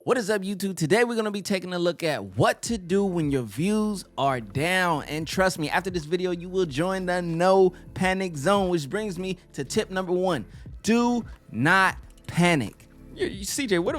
What is up, YouTube? Today we're going to be taking a look at what to do when your views are down. And trust me, after this video, you will join the no panic zone, which brings me to tip number 1. Do not panic. CJ, what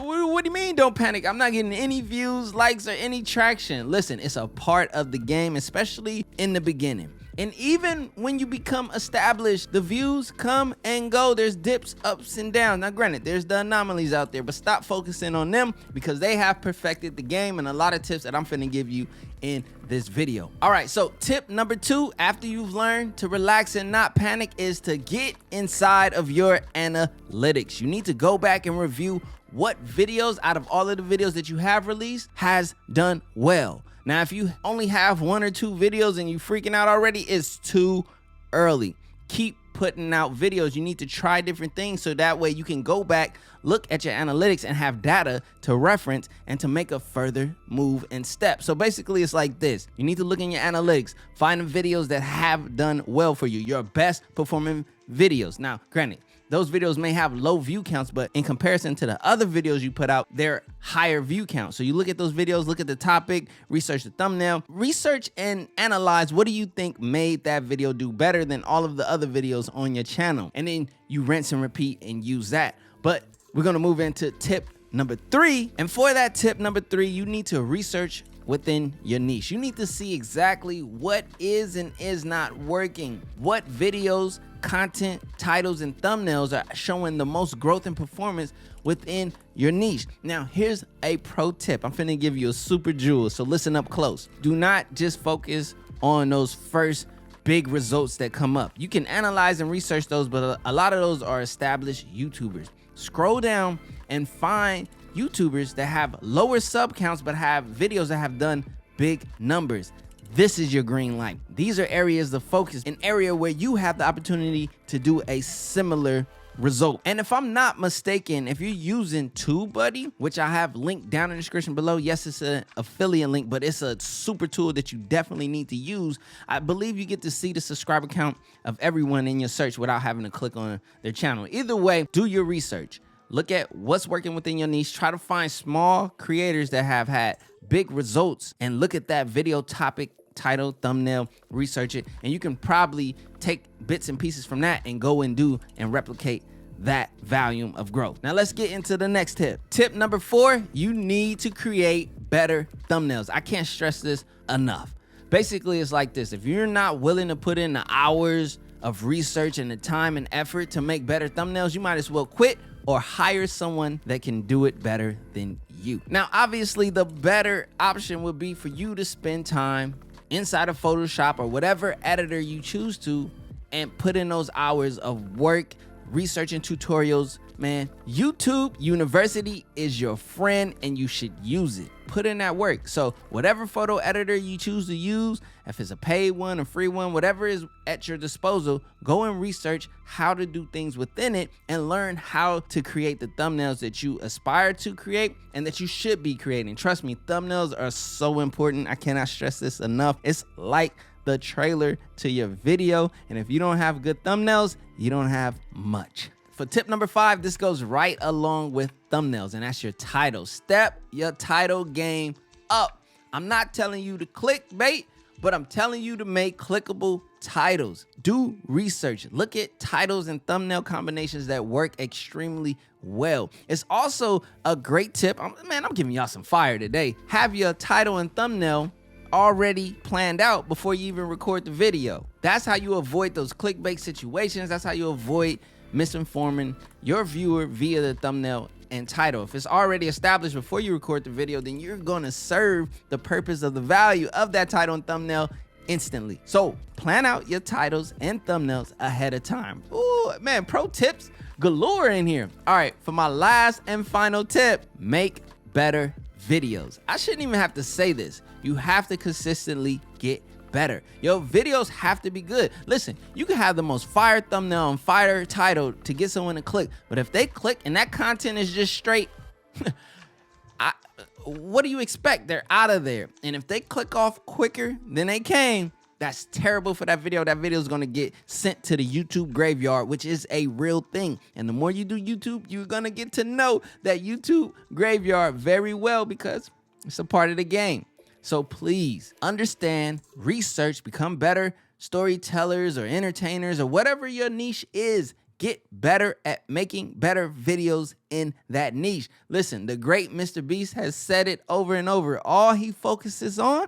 do you mean don't panic? I'm not getting any views, likes, or any traction. Listen, it's a part of the game, especially in the beginning. And even when you become established, the views come and go. There's dips, ups, and downs. Now, granted, there's the anomalies out there, but stop focusing on them because they have perfected the game and a lot of tips that I'm finna give you in this video. All right, so tip number 2, after you've learned to relax and not panic, is to get inside of your analytics. You need to go back and review what videos out of all of the videos that you have released has done well. Now, if you only have 1 or 2 videos and you freaking out already, it's too early. Keep putting out videos. You need to try different things so that way you can go back, look at your analytics, and have data to reference and to make a further move and step. So basically, it's like this. You need to look in your analytics, find the videos that have done well for you, your best performing videos. Now, granted, those videos may have low view counts, but in comparison to the other videos you put out, they're higher view counts. So you look at those videos, look at the topic, research the thumbnail, research and analyze what do you think made that video do better than all of the other videos on your channel. And then you rinse and repeat and use that. But we're gonna move into tip number 3. And for that tip number 3, you need to research within your niche. You need to see exactly what is and is not working. What videos, content, titles, and thumbnails are showing the most growth and performance within your niche. Now, here's a pro tip. I'm finna give you a super jewel, so listen up close. Do not just focus on those first big results that come up. You can analyze and research those, but a lot of those are established YouTubers. Scroll down and find YouTubers that have lower sub counts but have videos that have done big numbers. This is your green light. These are areas of focus, an area where you have the opportunity to do a similar result. And if I'm not mistaken, if you're using TubeBuddy, which I have linked down in the description below, yes, it's an affiliate link, but it's a super tool that you definitely need to use. I believe you get to see the subscriber count of everyone in your search without having to click on their channel. Either way, do your research. Look at what's working within your niche. Try to find small creators that have had big results and look at that video topic, title, thumbnail, research it, and you can probably take bits and pieces from that and go and do and replicate that volume of growth. Now let's get into the next tip. Tip number 4, you need to create better thumbnails. I can't stress this enough. Basically, it's like this. If you're not willing to put in the hours of research and the time and effort to make better thumbnails, you might as well quit or hire someone that can do it better than you. Now, obviously, the better option would be for you to spend time inside of Photoshop or whatever editor you choose to and put in those hours of work, researching tutorials. Man, YouTube University is your friend and you should use it. Put in that work. So whatever photo editor you choose to use, if it's a paid one, a free one, whatever is at your disposal, go and research how to do things within it and learn how to create the thumbnails that you aspire to create and that you should be creating. Trust me, thumbnails are so important. I cannot stress this enough. It's like the trailer to your video. And if you don't have good thumbnails, you don't have much. For tip number 5, this goes right along with thumbnails, and that's your title. Step your title game up. I'm not telling you to clickbait, but I'm telling you to make clickable titles. Do research. Look at titles and thumbnail combinations that work extremely well. It's also a great tip. Man, I'm giving y'all some fire today. Have your title and thumbnail already planned out before you even record the video. That's how you avoid those clickbait situations. That's how you avoid misinforming your viewer via the thumbnail and title. If it's already established before you record the video, then you're going to serve the purpose of the value of that title and thumbnail instantly. So plan out your titles and thumbnails ahead of time. Ooh, man, pro tips galore in here. All right, for my last and final tip, make better videos. I shouldn't even have to say this. You have to consistently get better. Your videos have to be good. Listen, you can have the most fire thumbnail and fire title to get someone to click, but if they click and that content is just straight, what do you expect? They're out of there. And if they click off quicker than they came, that's terrible for that video. That video is going to get sent to the YouTube graveyard, which is a real thing. And the more you do YouTube, you're going to get to know that YouTube graveyard very well because it's a part of the game. So please understand, research, become better storytellers or entertainers or whatever your niche is. Get better at making better videos in that niche. Listen, the great Mr. Beast has said it over and over. All he focuses on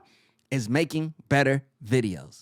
is making better videos.